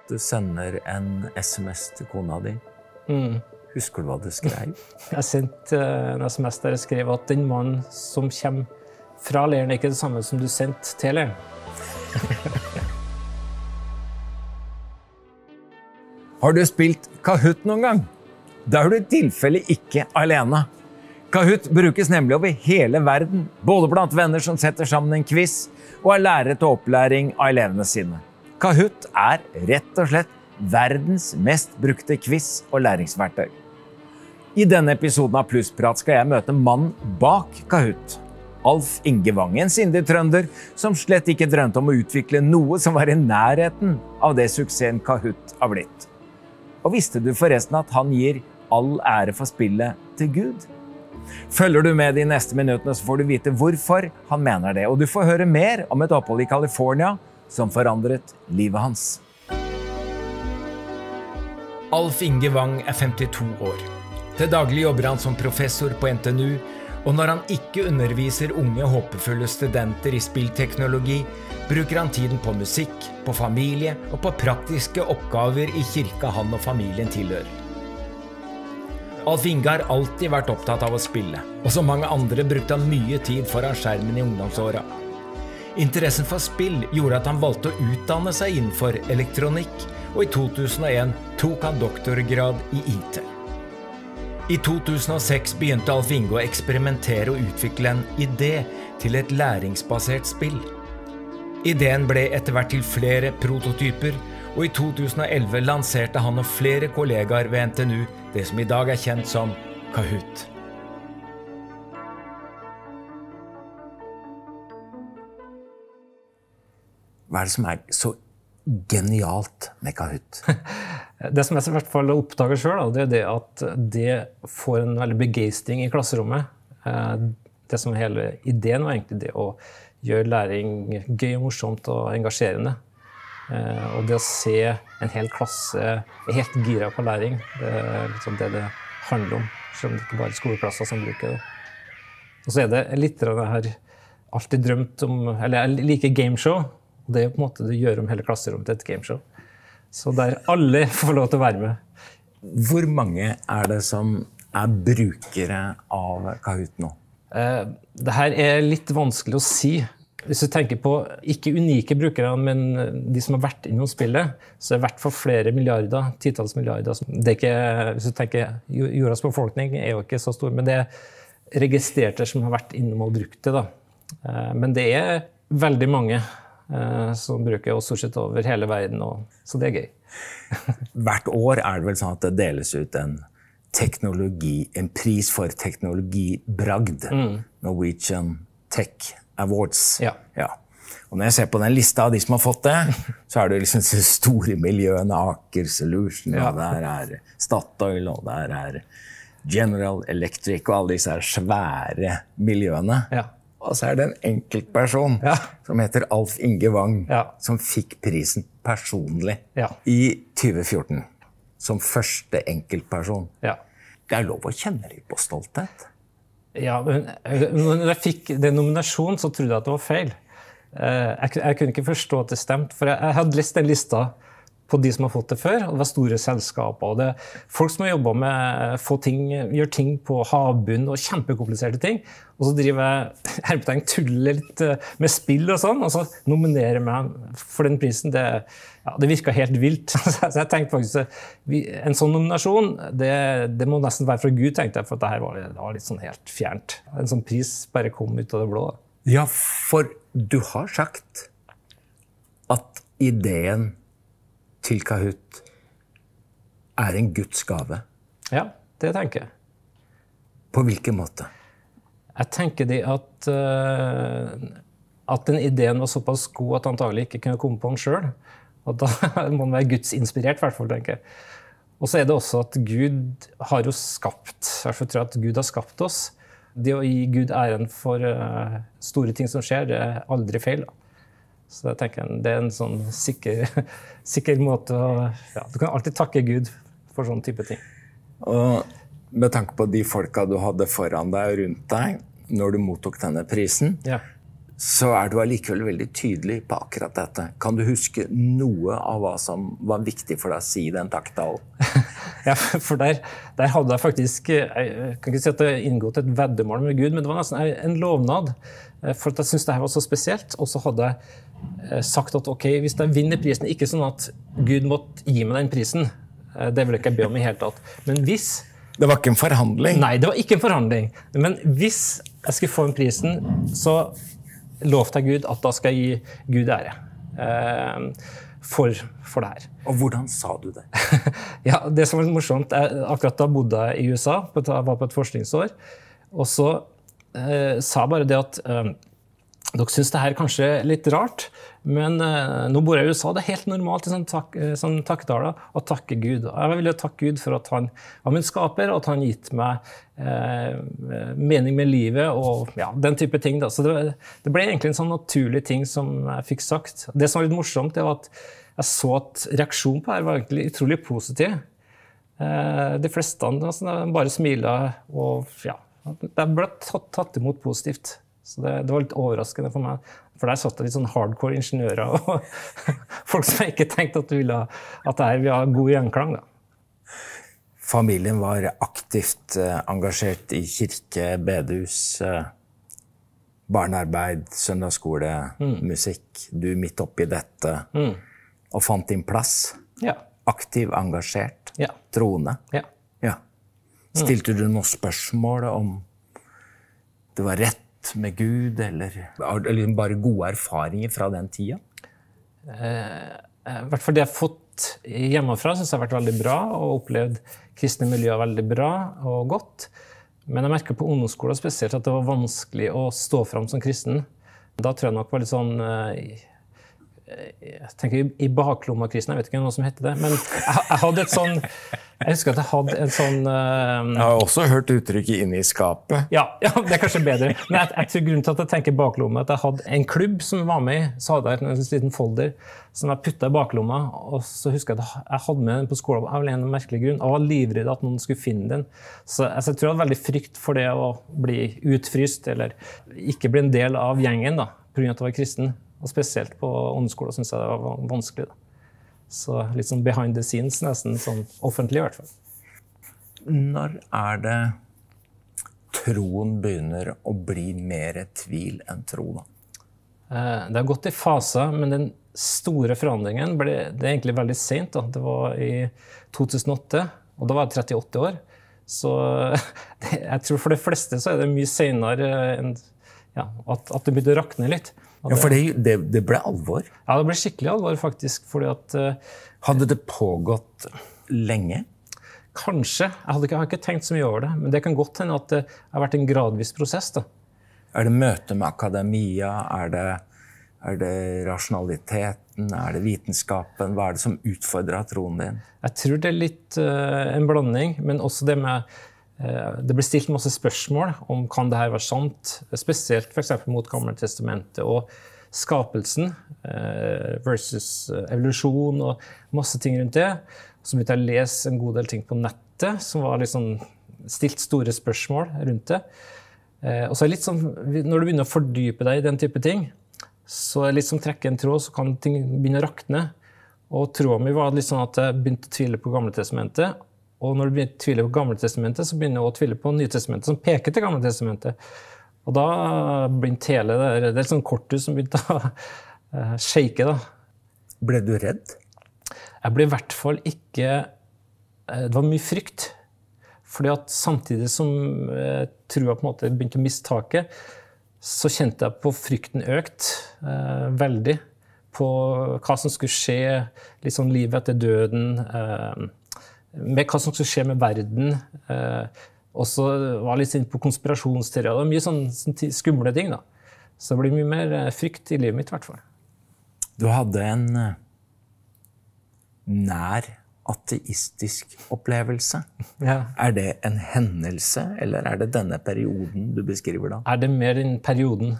du sender en SMS til kona di. Husker du hva du skrev? Jeg sendte en SMS der jeg skrev at den mannen som kommer fra leiren er ikke det samme som du sendte til leiren. Har du spilt Kahoot noen gang? Da er du i tilfelle ikke alene. Kahoot brukes nemlig over hele verden, både blant venner som setter sammen en quiz, og er lærere til opplæring av elevene sine. Kahoot er rett og slett verdens mest brukte quiz- og læringsverktøy. I denne episoden av Plussprat skal jeg møte mannen bak Kahoot. Alf Inge Wang, en sindig trønder som slett ikke drømte om å utvikle noe som var i nærheten av det suksessen Kahoot har blitt. Og visste du forresten at han gir all ære for spillet til Gud? Følger du med de neste minuttene, så får du vite hvorfor han mener det, og du får høre mer om et opphold i California som forandret livet hans. Alf Inge Wang er 52 år. Til daglig jobber han som professor på NTNU, og når han ikke underviser unge, håpefulle studenter i spillteknologi, bruker han tiden på musikk, på familie og på praktiske oppgaver i kirka han og familien tilhører. Alf Inge har alltid vært opptatt av å spille, og som mange andre brukte han mye tid foran skjermen i ungdomsåra. Interessen for spill gjorde at han valgte å utdanne seg innenfor elektronikk, og i 2001 tok han doktorgrad i IT. I 2006 begynte Alf Inge å eksperimentere og utvikle en idé til et læringsbasert spill. Ideen ble etter hvert til flere prototyper, og i 2011 lanserte han og flere kollegaer ved NTNU det som i dag er kjent som Kahoot. Hva er det som er så genialt med Kahoot? Det som jeg i hvert fall oppdager selv, det er det at det får en veldig begeistring i klasserommet. Det som er hele ideen var egentlig det å gjøre læring gøy og morsomt og engasjerende. Og det å se en hel klasse er helt gira på læring, det er liksom det det handler om, selv om det ikke bare er skoleklasser som bruker det. Og så er det litt av det her alltid drømt om, eller jeg liker gameshow, og det er på en måte det gjør om hele klasserommet til et gameshow. Så der alle får lov til å være med. Hvor mange er det som er brukere av Kahoot nå? Det her er litt vanskelig å si. Hvis du tenker på ikke unike brukere, men de som har vært innom spillet, så er det i hvert fall flere milliarder, titalls milliarder. Det er ikke, hvis du tenker, jordas befolkning er jo ikke så stor, men det er registrerte som har vært innom og brukt det. Men det er veldig mange som bruker og stort sett over hele verden, så det er gøy. Hvert år er det vel sånn at det deles ut en pris for teknologibragd. Norwegian Tech Awards. Ja. Ja. Og når jeg ser på den lista av de som har fått det, så er det liksom så store miljøene, Aker Solution, og der er Statoil, og der er General Electric, og alle disse svære miljøene. Ja. Og så er det en enkeltperson som heter Alf Inge Wang, som fikk prisen personlig i 2014, som første enkeltperson. Ja. Det er lov å kjenne litt på stolthet. Ja, men når jeg fikk den nominasjonen, så trodde jeg at det var feil. Jeg kunne ikke forstå at det stemte, for jeg hadde lest den lista på de som har fått det før, og det var store selskaper, og det er folk som har jobbet med gjør ting på havbunn og kjempekompliserte ting, og så driver jeg tuller litt med spill og sånn, og så nominerer meg for den prisen. Det virket helt vilt. Så jeg tenkte faktisk, en sånn nominasjon, det må nesten være fra Gud, tenkte jeg, for det her var litt sånn helt fjernt. En sånn pris bare kom ut av det blå. Ja, for du har sagt at ideen til Kahoot er en Guds gave. Ja, det tenker jeg. På hvilken måte? Jeg tenker det at den ideen var såpass god at antagelig ikke kunne komme på den selv. Og da må den være Guds inspirert, i hvert fall, tenker jeg. Og så er det også at Gud har jo skapt, i hvert fall tror jeg at Gud har skapt oss. Det å gi Gud æren for store ting som skjer, det er aldri feil. Så jeg tenker det er en sånn sikker måte å... Ja, du kan alltid takke Gud for sånne type ting. Og med tanke på de folka du hadde foran deg og rundt deg, når du mottok denne prisen, så du allikevel veldig tydelig på akkurat dette. Kan du huske noe av hva som var viktig for deg å si i den takktalen? Ja, for der hadde jeg faktisk, jeg kan ikke si at jeg inngått et veddemål med Gud, men det var nesten en lovnad, for at jeg synes det her var så spesielt. Og så hadde jeg sagt at ok, hvis jeg vinner prisen, ikke sånn at Gud måtte gi meg den prisen, det vil jeg ikke be om i hele tatt. Men hvis... Det var ikke en forhandling? Nei, det var ikke en forhandling. Men hvis jeg skulle få en prisen, så lovte jeg Gud at da skal jeg gi Gud ære for det her. Og hvordan sa du det? Ja, det som var morsomt, akkurat da bodde jeg i USA, jeg var på et forskningsår, og så sa jeg bare det at dere synes det her kanskje er litt rart, men nå bor jeg i USA, det er helt normalt i sånn takketaler å takke Gud. Jeg vil jo takke Gud for at han var min skaper, og at han gitt meg mening med livet, og ja, den type ting. Da. Så det ble egentlig en sånn naturlig ting som jeg fikk sagt. Det som var litt morsomt, det var at jeg så at reaksjonen på her var egentlig utrolig positiv. De fleste bare smilet, og ja, det ble tatt imot positivt. Så det var litt overraskende for meg, for der satt det litt sånn hardcore ingeniører og folk som jeg ikke tenkte at det her vil ha god gjenklang. Da. Familien var aktivt engasjert i kirke, bedehus, barnearbeid, søndagsskole, musikk. Du midt oppi dette, og fant din plass. Ja. Aktiv, engasjert, ja. troende. Ja. Ja. Stilte du noen spørsmål om det var rett med Gud, eller bare gode erfaringer fra den tida? I hvert fall det jeg har fått hjemmefra, synes jeg har vært veldig bra, og opplevd kristne miljøer veldig bra og godt. Men jeg merker på ungdomsskolen spesielt at det var vanskelig å stå frem som kristen. Da tror jeg nok var litt sånn... Jeg tenker i baklomma-kristen, jeg vet ikke noe som heter det, men jeg hadde et sånn, jeg husker at jeg hadde en sånn... Jeg har også hørt uttrykket inne i skapet. Ja, det er kanskje bedre, men jeg tror grunnen til at jeg tenker baklomma, at jeg hadde en klubb som var med i, så hadde jeg en liten folder som jeg puttet i baklomma, og så husker jeg at jeg hadde med den på skolen av en merkelig grunn, og var livredd at noen skulle finne den. Så jeg tror jeg hadde veldig frykt for det å bli utfryst, eller ikke bli en del av gjengen da, på grunn av at jeg var kristen. Og spesielt på ungdomsskolen synes jeg det var vanskelig. Da. Så litt sånn behind the scenes, nesten sånn offentlig i hvert fall. Når det troen begynner å bli mer tvil enn tro da? Det har gått i faser, men den store forandringen ble det egentlig veldig sent. Da. Det var i 2008, og da var jeg 38 år. Så jeg tror for de fleste så er det mye senere enn at det begynte å rakne litt. Ja, for det ble alvor? Ja, det ble skikkelig alvor faktisk, fordi at... Hadde det pågått lenge? Kanskje. Jeg har ikke tenkt så mye over det, men det kan godt hende at det har vært en gradvis prosess. Da. Det møte med akademia? Det rasjonaliteten? Det vitenskapen? Hva det som utfordrer troen din? Jeg tror det litt en blanding, men også det med... Det ble stilt masse spørsmål om kan det her være sant, spesielt for eksempel mot Gamle Testamentet og skapelsen versus evolusjon og masse ting rundt det. Så begynte jeg å lese en god del ting på nettet som var liksom stilt store spørsmål rundt det. Og så litt sånn, når du begynner å fordype deg i den type ting, så litt som trekke en tråd, så kan ting begynne å rakne. Og tråden min var litt sånn at jeg begynte å tvile på Gamle Testamentet. Og når du begynner å tvile på Gamle Testamentet, så begynner du å tvile på Nye Testamentet, som peker til Gamle Testamentet. Og da begynte hele det er et sånn korthus som begynte å shake. Da. Ble du redd? Jeg ble i hvert fall ikke... Det var mye frykt. Fordi at samtidig som troa på en måte begynte å miste taket, så kjente jeg på frykten økt veldig. På hva som skulle skje, litt sånn livet etter døden, med hva som skulle skje med verden, og så var jeg litt inne på konspirasjonsteorier. Det var mye sånne skumle ting. Da. Så det ble mye mer frykt i livet mitt, i hvert fall. Du hadde en nær ateistisk opplevelse. Ja. Det en hendelse, eller det denne perioden du beskriver da? Det mer den perioden?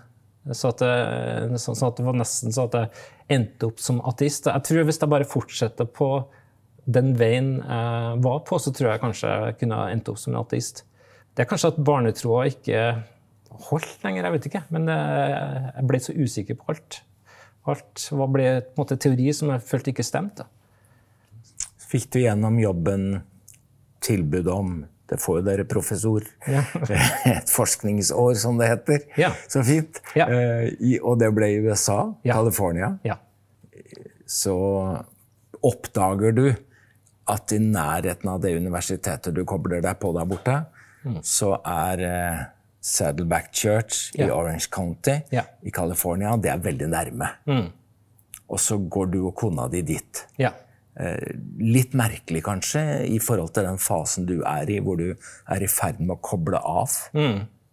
Så at det var nesten så at jeg endte opp som ateist. Jeg tror hvis jeg bare fortsetter på den veien jeg var på, så tror jeg kanskje jeg kunne ha endt opp som en ateist. Det kanskje at barnetroa ikke holdt lenger, jeg vet ikke. Men jeg ble så usikker på alt. Alt ble på en måte teori som jeg følte ikke stemte. Fikk du gjennom jobben tilbud om, det får jo dere professor, et forskningsår som det heter, så fint. Og det ble i USA, California. Så oppdager du at i nærheten av det universitetet du kobler deg på der borte, så Saddleback Church i Orange County i California, det veldig nærme. Og så går du og kona di dit. Litt merkelig kanskje i forhold til den fasen du i, hvor du i ferd med å koble av,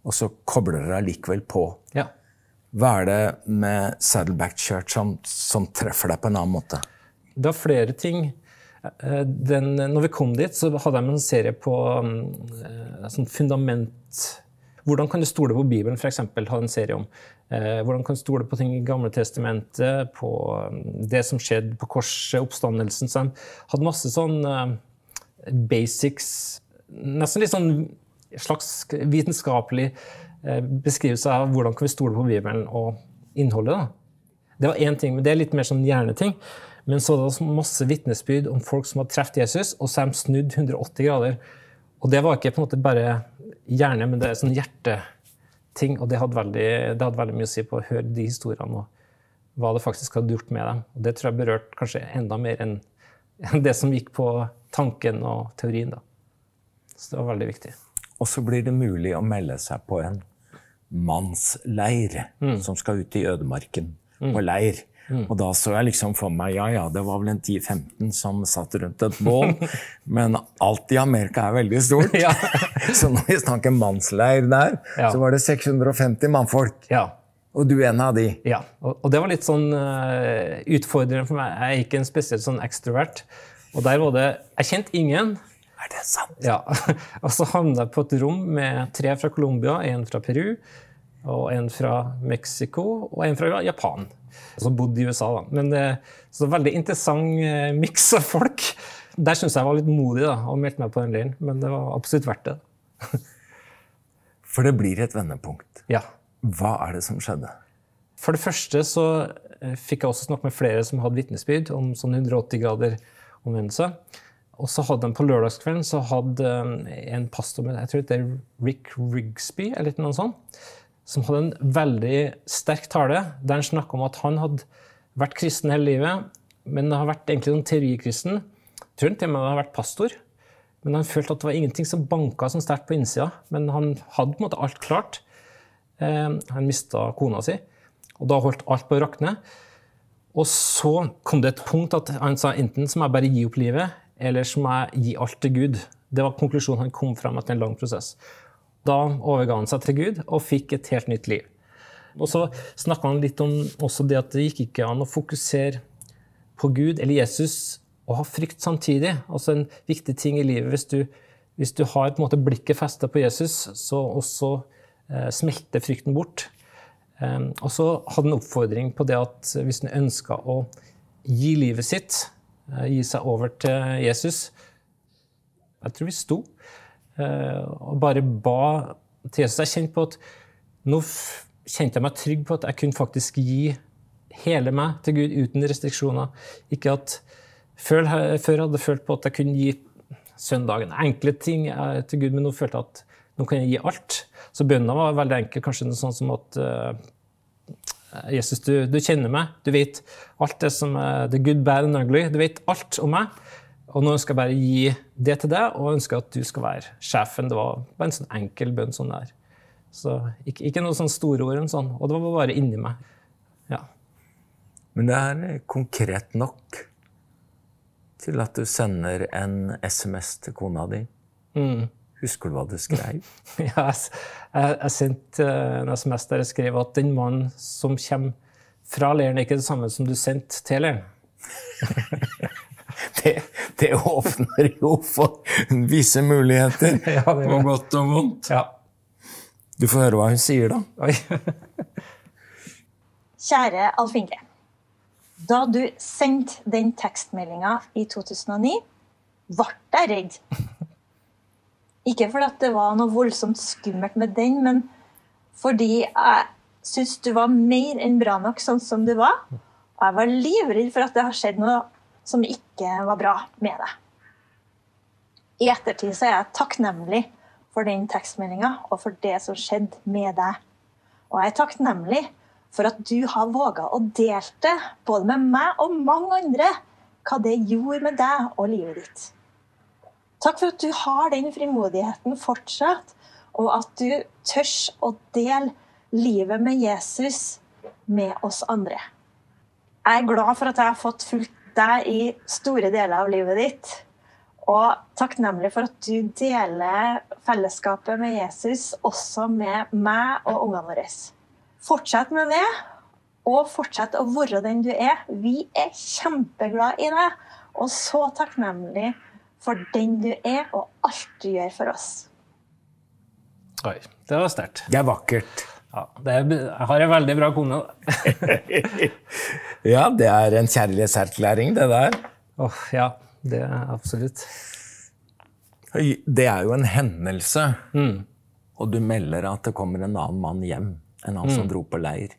og så kobler dere likevel på. Hva det med Saddleback Church som treffer deg på en annen måte? Det var flere ting. Når vi kom dit, så hadde jeg en serie på sånn fundament. Hvordan kan du stole på Bibelen, for eksempel, hadde en serie om. Hvordan kan du stole på ting i Gamle Testamentet, på det som skjedde på korset, oppstandelsen. Så jeg hadde masse sånn basics, nesten litt sånn slags vitenskapelig beskrivelse av hvordan kan vi stole på Bibelen og innholdet. Da. Det var en ting, men det litt mer sånn hjerneting. Men så var det masse vitnesbyrd om folk som hadde treffet Jesus, og så har de snudd 180 grader. Og det var ikke på en måte bare hjerne, men det sånn hjerteting, og det hadde veldig mye å si på å høre de historiene, og hva det faktisk hadde gjort med dem. Og det tror jeg berørte kanskje enda mer enn det som gikk på tanken og teorien. Da. Så det var veldig viktig. Og så blir det mulig å melde seg på en mannsleir som skal ut i ødemarken på leir. Og da så jeg liksom for meg, det var vel en 10-15 som satt rundt et bål, men alt i Amerika veldig stort. Så når vi snakker mannsleir der, så var det 650 mannfolk. Og du en av de. Ja, og det var litt sånn utfordrende for meg. Jeg er ikke en spesielt sånn ekstrovert. Og der var det, jeg kjente ingen. Det sant? Ja, og så havnet jeg på et rom med 3 fra Colombia, 1 fra Peru, og 1 fra Mexico, og 1 fra Japan. Og så bodde i USA da. Men så veldig interessant mix av folk. Der synes jeg var litt modig da, og meldte meg på den leiren, men det var absolutt verdt det. For det blir et vendepunkt. Ja. Hva det som skjedde? For det første så fikk jeg også snakke med flere som hadde vitnesbyrd om sånn 180 grader omvendelse. Og så hadde de på lørdagskvelden så hadde en pastor med, jeg tror det Rick Rigsby, eller noe sånt, som hadde en veldig sterk tale, der han snakket om at han hadde vært kristen hele livet, men har vært egentlig en teorikristen. Jeg tror han til og med har vært pastor, men han følte at det var ingenting som banket så sterkt på innsida, men han hadde på en måte alt klart. Han mistet kona si, og da holdt alt på å rakne. Og så kom det et punkt at han sa enten så må jeg bare gi opp livet, eller så må jeg gi alt til Gud. Det var konklusjonen han kom frem etter en lang prosess. Da overga han seg til Gud og fikk et helt nytt liv. Og så snakket han litt om også det at det gikk ikke an å fokusere på Gud eller Jesus og ha frykt samtidig. Altså en viktig ting i livet, hvis du har på en måte blikket festet på Jesus, så også smelter frykten bort. Og så hadde han oppfordring på det at hvis han ønsket å gi livet sitt, gi seg over til Jesus, jeg tror vi sto, og bare ba til Jesus. Jeg kjente på at nå kjente jeg meg trygg på at jeg kunne faktisk gi hele meg til Gud uten restriksjoner. Ikke at før hadde jeg følt på at jeg kunne gi søndagen enkle ting til Gud, men nå følte jeg at nå kan jeg gi alt. Så bønnen var veldig enkel, kanskje noe sånt som at Jesus, du kjenner meg, du vet alt det som the good, bad and ugly, du vet alt om meg. Og nå ønsker jeg bare gi det til deg, og ønsker at du skal være sjefen. Det var bare en sånn enkel bønn sånn der. Så ikke noe sånn store ord, sånn. Og det var bare inni meg. Ja. Men det konkret nok til at du sender en SMS til kona di. Husker du hva du skrev? Ja, jeg sendte en SMS der jeg skrev at den mannen som kommer fra leiren ikke det samme som du sendte til leiren. Det åpner jo for visse muligheter, på godt og vondt. Ja. Du får høre hva hun sier da. Oi. Kjære Alf Inge, da du sendte den tekstmeldingen i 2009, ble jeg redd. Ikke fordi det var noe voldsomt skummelt med den, men fordi jeg synes du var mer enn bra nok sånn som du var, og jeg var livredd for at det har skjedd noe som ikke var bra med deg. I ettertid så er jeg takknemlig for den tekstmeldingen og for det som skjedde med deg. Og jeg er takknemlig for at du har våget å dele det, både med meg og mange andre, hva det gjorde med deg og livet ditt. Takk for at du har den frimodigheten fortsatt, og at du tørs å dele livet med Jesus med oss andre. Jeg er glad for at jeg har fått fulgt deg i store deler av livet ditt, og takknemlig for at du deler fellesskapet med Jesus også med meg og ungene våre. Fortsett med det, og fortsett å være den du er. Vi er kjempeglade i deg, og så takknemlig for den du er, og alt du gjør for oss. Oi, det var sterkt. Det er vakkert. Ja, jeg har en veldig bra kone. Ja, det er en kjærlighetserklæring, det der. Ja, det er absolutt. Det er jo en hendelse, og du melder at det kommer en annen mann hjem enn han som dro på leir.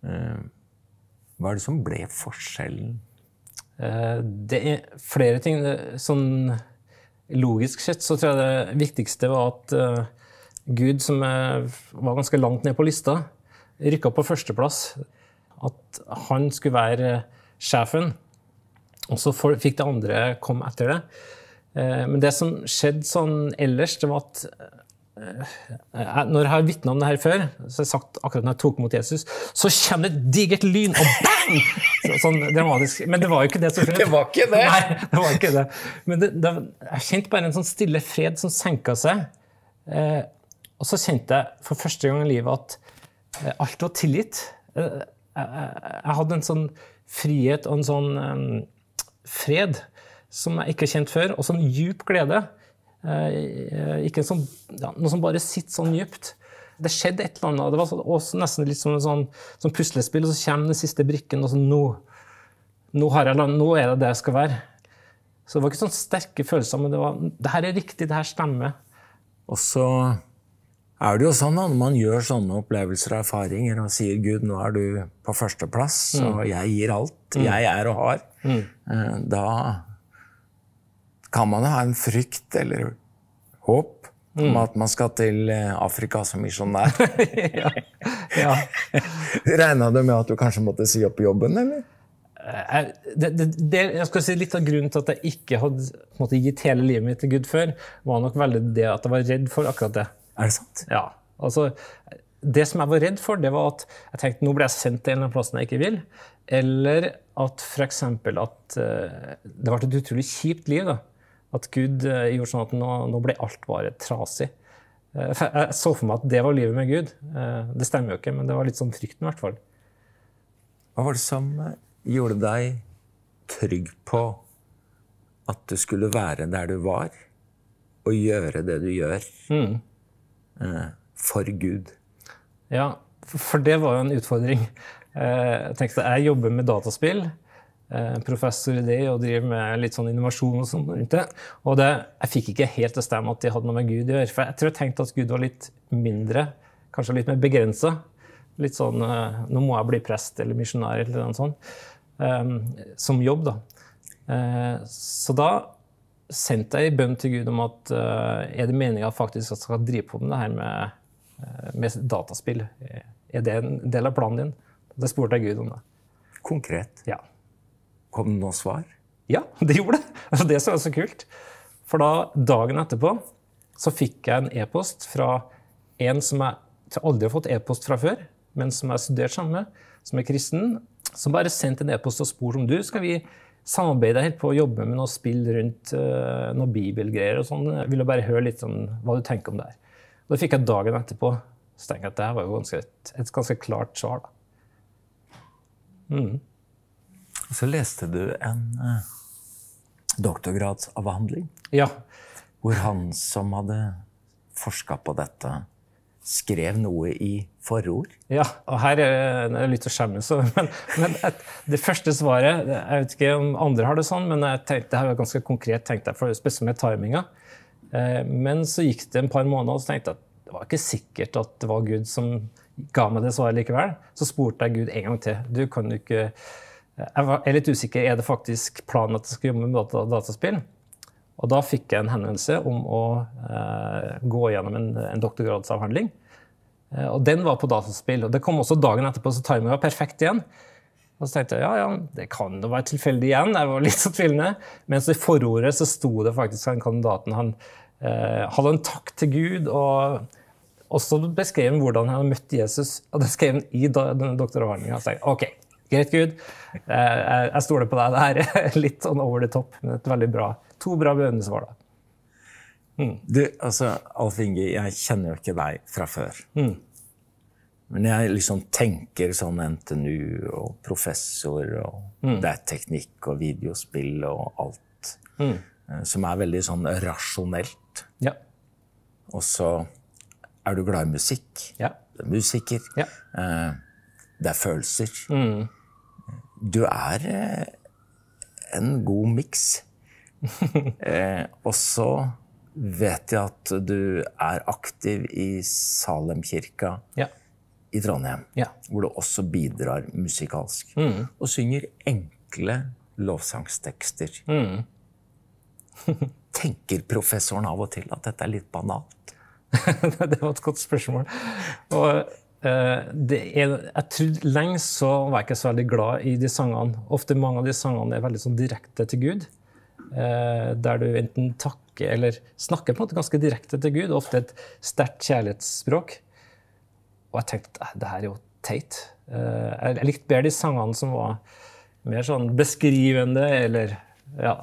Hva er det som ble forskjellen? Det er flere ting. Sånn logisk sett så tror jeg det viktigste var at Gud, som var ganske langt ned på lista, rykket på førsteplass. At han skulle være sjefen, og så fikk det andre komme etter det. Men det som skjedde sånn ellers, det var at når jeg har vittnet om det her før, så har jeg sagt akkurat når jeg tok mot Jesus, så kommer det et digert lyn, og bang! Sånn dramatisk. Men det var jo ikke det. Det var ikke det? Nei, det var ikke det. Men jeg kjente bare en sånn stille fred som senket seg. Og så kjente jeg for første gang i livet at alt var tilgitt. Jeg hadde en sånn frihet og en sånn fred som jeg ikke har kjent før, og sånn djup glede. Ikke sånn, noe som bare sitter sånn djupt. Det skjedde et eller annet, det var også nesten litt som en sånn puslespill, og så kommer den siste brikken, og så nå er det det jeg skal være. Så det var ikke sånn sterke følelser, men det her er riktig, det her stemmer. Og så er det jo sånn når man gjør sånne opplevelser og erfaringer, og sier Gud, nå er du på førsteplass, og jeg gir alt, jeg er og har, da kan man ha en frykt eller håp om at man skal til Afrika som misjonær. Ja. Regnet du med at du kanskje måtte si opp jobben, eller? Jeg skal si litt av grunnen til at jeg ikke hadde gitt hele livet mitt til Gud før, var nok veldig det at jeg var redd for akkurat det. Er det sant? Ja. Altså, det som jeg var redd for, det var at jeg tenkte, nå ble jeg sendt til en eller annen plass jeg ikke vil, eller at for eksempel at det var et utrolig kjipt liv da. At Gud gjorde sånn at nå ble alt bare trasig. Jeg så for meg at det var livet med Gud. Det stemmer jo ikke, men det var litt sånn frykten i hvert fall. Hva var det som gjorde deg trygg på at du skulle være der du var, og gjøre det du gjør for Gud? Ja, for det var jo en utfordring. Jeg tenkte, jeg jobber med dataspill, professor i det, og driver med litt sånn innovasjon og sånn rundt det. Og jeg fikk ikke helt det stemme at det hadde noe med Gud å gjøre, for jeg tror jeg tenkte at Gud var litt mindre, kanskje litt mer begrenset. Litt sånn, nå må jeg bli prest eller misjonær eller noe sånt, som jobb da. Så da sendte jeg bønn til Gud om at er det meningen faktisk at jeg skal drive på med det her med dataspill? Er det en del av planen din? Det spurte jeg Gud om det. Konkret? Ja. Kom det noe svar? Ja, det gjorde det. Altså, det som var så kult. For da, dagen etterpå, så fikk jeg en e-post fra en som jeg aldri har fått e-post fra før, men som jeg har studert sammen med, som er kristen, som bare sendte en e-post og spurte om du, skal vi samarbeide helt på å jobbe med noe spill rundt noen bibelgreier og sånn. Jeg ville bare høre litt om hva du tenker om det her. Og det fikk jeg dagen etterpå. Så tenkte jeg at det var jo et ganske klart svar da. Og så leste du en doktorgradsavhandling. Ja. Hvor han som hadde forsket på dette skrev noe i forord. Ja, og her er det litt å skjemme, men det første svaret, jeg vet ikke om andre har det sånn, men jeg tenkte, det her var ganske konkret, tenkte jeg, for spesielt med timinga. Men så gikk det en par måneder, og så tenkte jeg det var ikke sikkert at det var Gud som ga meg det svaret likevel. Så spurte jeg Gud en gang til. Du kan jo ikke... Jeg er litt usikker, er det faktisk planen at jeg skal jobbe med dataspill? Og da fikk jeg en henvendelse om å gå gjennom en doktorgradsavhandling. Og den var på dataspill, og det kom også dagen etterpå, så timet var perfekt igjen. Og så tenkte jeg, ja, det kan jo være tilfeldig igjen, jeg var litt så tvilende. Men så i forordet så sto det faktisk at kandidaten, han hadde en takk til Gud, og også beskrev hvordan han hadde møtt Jesus, og det skrev han i denne doktoravhandlingen. Og så tenkte jeg, ok, greit Gud, jeg stoler på deg, det her er litt sånn over the top, men et veldig bra, 2 bra bønnesvar da. Du, altså, Alf Inge, jeg kjenner jo ikke deg fra før. Men jeg liksom tenker sånn NTNU og professor, og det er teknikk og videospill og alt, som er veldig sånn rasjonelt. Ja. Og så er du glad i musikk, Ja. du er musiker, Ja. Det er følelser. Du er en god miks. Og så vet jeg at du er aktiv i Salemkirka Ja. i Trondheim, Ja. hvor du også bidrar musikalsk, og synger enkle lovsangstekster. Tenker professoren av og til at dette er litt banalt? Det var et godt spørsmål. Og jeg tror lenge så var jeg ikke så veldig glad i de sangene. Ofte mange av de sangene er veldig sånn direkte til Gud, der du enten takker eller snakker på en måte ganske direkte til Gud, ofte et sterkt kjærlighetsspråk. Og jeg tenkte, det her er jo teit. Jeg likte bedre de sangene som var mer sånn beskrivende, eller ja,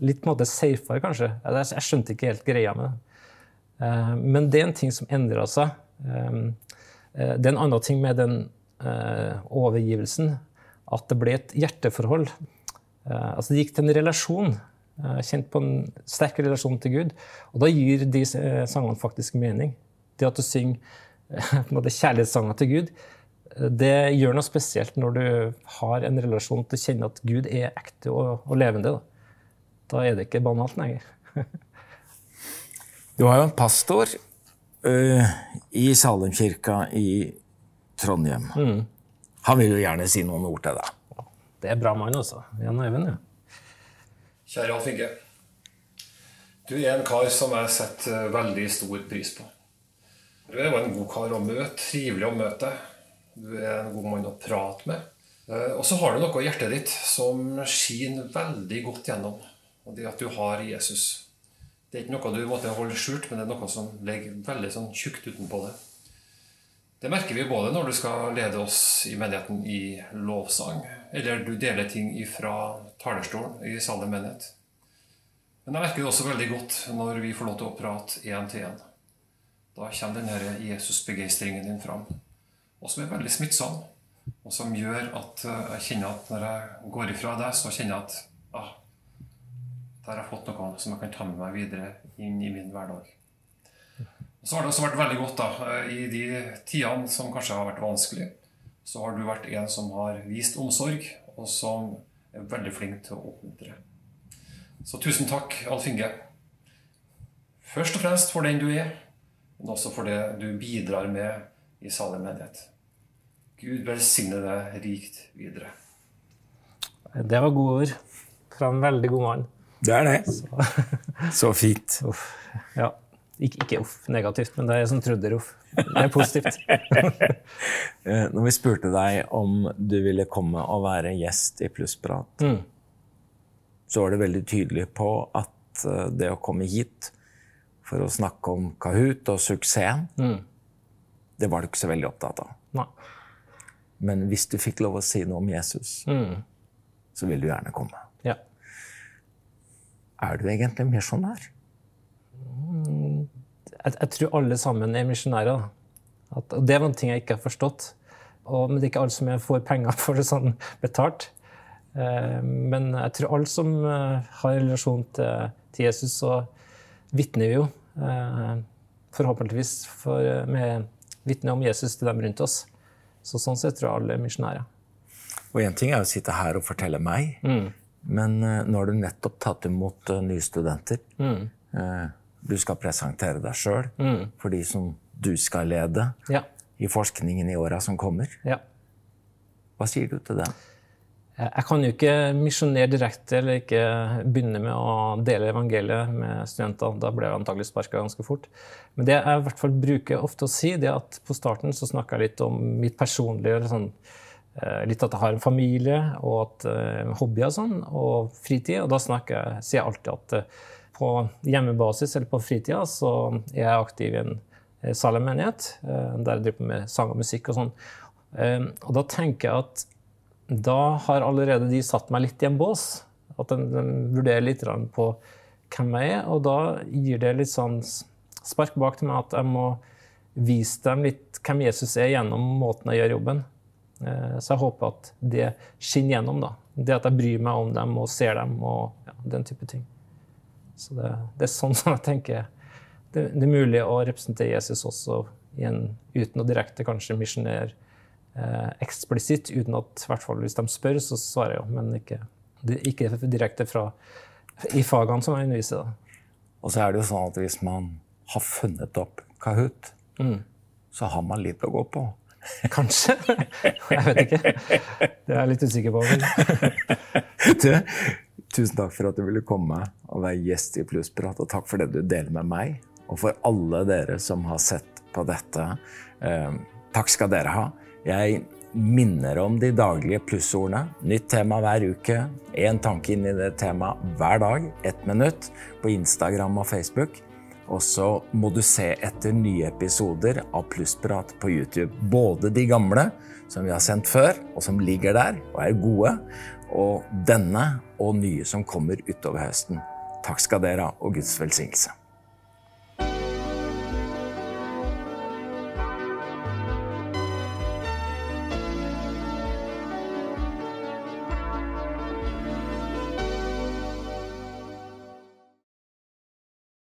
litt på en måte safere kanskje. Jeg skjønte ikke helt greia med det. Men det er en ting som endret seg. Det er en annen ting med den overgivelsen, at det ble et hjerteforhold. Altså det gikk til en relasjon, kjent på en sterk relasjon til Gud, og da gir de sangene faktisk mening. Det at du synger på en måte kjærlighetssanger til Gud, det gjør noe spesielt når du har en relasjon til å kjenne at Gud er ekte og levende. Da er det ikke banalt lenger. Du har jo en pastor i Salemkirka i Trondheim. Han vil jo gjerne si noen ord til deg. Det er bra mann også. Jan Øyvind, ja. Kjære Alf Inge, du er en kar som jeg setter veldig stor pris på. Du er jo en god kar å møte, trivelig å møte. Du er en god mann å prate med. Og så har du noe i hjertet ditt som skiner veldig godt gjennom. Og det at du har Jesus. Det er ikke noe du måtte holde skjult, men det er noe som ligger veldig sånn tjukt utenpå det. Det merker vi både når du skal lede oss i menigheten i lovsang, eller du deler ting fra talerstolen i Salem menighet. Men jeg merker det også veldig godt når vi får lov til å prate en til en. Da kommer denne Jesus-begeistringen din fram, og som er veldig smittsom, og som gjør at jeg kjenner at når jeg går ifra deg, så kjenner jeg at der har jeg fått noe som jeg kan ta med meg videre inn i min hverdag. Og så har det også vært veldig godt i de tidene som kanskje har vært vanskelig, så har du vært en som har vist omsorg, og som er veldig flink til å oppmuntre. Så tusen takk, Alf Inge. Først og fremst for den du er, men også for det du bidrar med i Salem menighet. Gud velsigne deg rikt videre. Det var gode ord fra en veldig god mann. Det er det. Så fint. Uff. Ja, ikke uff, negativt, men det er som trudder uff. Det er positivt. Når vi spurte deg om du ville komme og være gjest i Plussprat, så var det veldig tydelig på at det å komme hit for å snakke om Kahoot og suksessen, det var du ikke så veldig opptatt av. Nei. Men hvis du fikk lov å si noe om Jesus, så vil du gjerne komme. Ja. Er du egentlig misjonær? Jeg tror alle sammen er misjonærer. Det var en ting jeg ikke har forstått. Men det er ikke alle som får penger for det sånn betalt. Men jeg tror alle som har en relasjon til Jesus, så vittner vi jo forhåpentligvis med vittne om Jesus til dem rundt oss. Så sånn sett tror jeg alle er misjonærer. Og en ting er å sitte her og fortelle meg, men nå har du nettopp tatt imot nye studenter. Du skal presentere deg selv for de som du skal lede i forskningen i årene som kommer. Ja. Hva sier du til det? Jeg kan jo ikke misjonere direkte eller ikke begynne med å dele evangeliet med studenter. Da ble jeg antagelig sparket ganske fort. Men det jeg i hvert fall bruker ofte å si, det er at på starten så snakket jeg litt om mitt personlige, sånn, litt at jeg har en familie og at hobby og sånn, og fritid. Og da sier jeg alltid at på hjemmebasis eller på fritida så er jeg aktiv i en Salem menighet, der jeg driver med sang og musikk og sånn. Og da tenker jeg at da har allerede de satt meg litt i en bås, at de vurderer litt på hvem jeg er, og da gir det litt sånn spark bak til meg at jeg må vise dem litt hvem Jesus er gjennom måten jeg gjør jobben. Så jeg håper at det skinner gjennom da. Det at jeg bryr meg om dem og ser dem og den type ting. Så det er sånn som jeg tenker det er mulig å representere Jesus også uten å direkte kanskje misjonere eksplisitt, uten at i hvert fall hvis de spør, så svarer jeg jo, men ikke direkte i fagene som jeg underviser. Da. Og så er det jo sånn at hvis man har funnet opp Kahoot, så har man litt å gå på. Kanskje? Jeg vet ikke. Det er jeg litt usikker på. Tusen takk for at du ville komme og være gjest i Plussprat, og takk for det du deler med meg, og for alle dere som har sett på dette. Takk skal dere ha. Jeg minner om de daglige plussordene. Nytt tema hver uke. En tanke inn i det temaet hver dag. 1 minutt på Instagram og Facebook. Og så må du se etter nye episoder av Plussprat på YouTube. Både de gamle, som vi har sendt før, og som ligger der og er gode. Og denne og nye som kommer utover høsten. Takk skal dere ha, og Guds velsignelse.